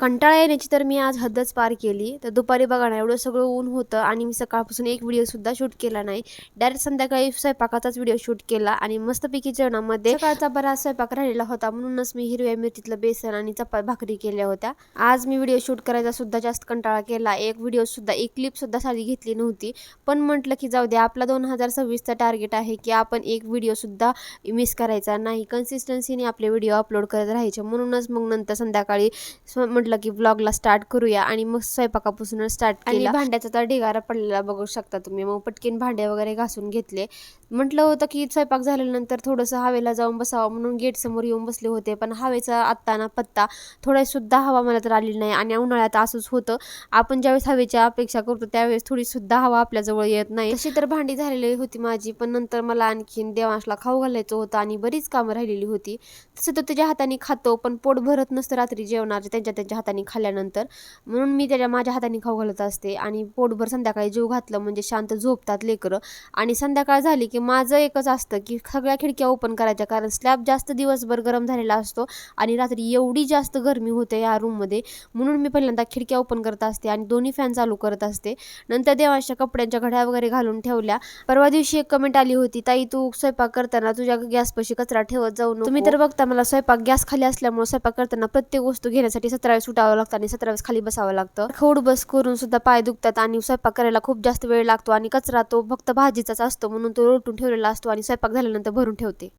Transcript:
कंटाळा येण्याची तर मी आज हद्दच पार केली. तर दुपारी बघा ना, एवढं सगळं ऊन होतं आणि मी सकाळपासून एक व्हिडिओसुद्धा शूट केला नाही. डायरेक्ट संध्याकाळी स्वयंपाकाचाच व्हिडिओ शूट केला आणि मस्तपैकी जेवणामध्ये सकाळचा बराच स्वयंपाक राहिलेला होता, म्हणूनच मी हिरव्या मिरचीतलं बेसन आणि भाकरी केल्या होत्या. आज मी व्हिडिओ शूट करायचा सुद्धा जास्त कंटाळा केला. एक क्लिपसुद्धा साधी घेतली नव्हती. पण म्हटलं की जाऊ दे, आपला 2026चा टार्गेट आहे की आपण एक व्हिडिओसुद्धा मिस करायचा नाही. कन्सिस्टन्सीने आपले व्हिडिओ अपलोड करत राहायचे. म्हणूनच मग नंतर संध्याकाळी म्हटलं की व्लॉगला स्टार्ट करूया आणि मग स्वयंपाकापासून स्टार्ट केला. आणि भांड्याचा तर ढिगारा पडलेला बघू शकता तुम्ही. मग पटकन भांडे वगैरे घासून घेतले. म्हटलं होतं की स्वयंपाक झाल्यानंतर थोडंसं हवेला जाऊन बसावं म्हणून गेट समोर येऊन बसले होते, पण हवेचा आत्ता ना पत्ता थोडा सुद्धा हवा मला तर आलेली नाही. आणि उन्हाळ्यात असंच होतं, आपण ज्यावेळेस हवेची अपेक्षा करतो त्यावेळेस थोडी सुद्धा हवा आपल्याजवळ येत नाही. तशी तर भांडी झालेली होती माझी, पण नंतर मला आणखीन देवांशला खाऊ घालायचं होतं आणि बरीच कामं राहिलेली होती. तसं तो त्याच्या हाताने खातो, पण पोट भरत नसतं रात्री जेवणाचे त्यांच्या हाताने खाल्ल्यानंतर, म्हणून मी माझ्या हाताने खाऊ घालत असते. आणि पोटभर संध्याकाळी जेव घातलं म्हणजे शांत झोपतात लेकरं. आणि संध्याकाळ झाली की माझं एकच असतं की सगळ्या खिडक्या ओपन करायच्या, कारण स्लॅब जास्त दिवसभर गरम झालेला असतो आणि रात्री एवढी जास्त गरमी होते या रूममध्ये, म्हणून मी पहिल्यांदा खिडक्या ओपन करत असते आणि दोन्ही फॅन चालू करत असते. नंतर देवांच्या कपड्यांच्या घड्या वगैरे घालून ठेवल्या. परवा दिवशी एक कमेंट आली होती, ताई तू स्वयंपाक करताना तुझ्या गॅसपाशी कचरा ठेवत जाऊ नको. तुम्ही तर बघता मला स्वयंपाक गॅस खाली असल्यामुळे स्वयंपाक करताना प्रत्येक वस्तू घेण्यासाठी 17 वेळेस उठावं लागतं आणि 17 वेळेस खाली बसावं लागतं. खौड बस करून सुद्धा पाय दुखतात आणि स्वयंपाक करायला खूप जास्त वेळ लागतो आणि कचरा तो फक्त भाजीचाच असतो, म्हणून तो लोटून ठेवलेला असतो आणि स्वयंपाक झाल्यानंतर भरून ठेवते.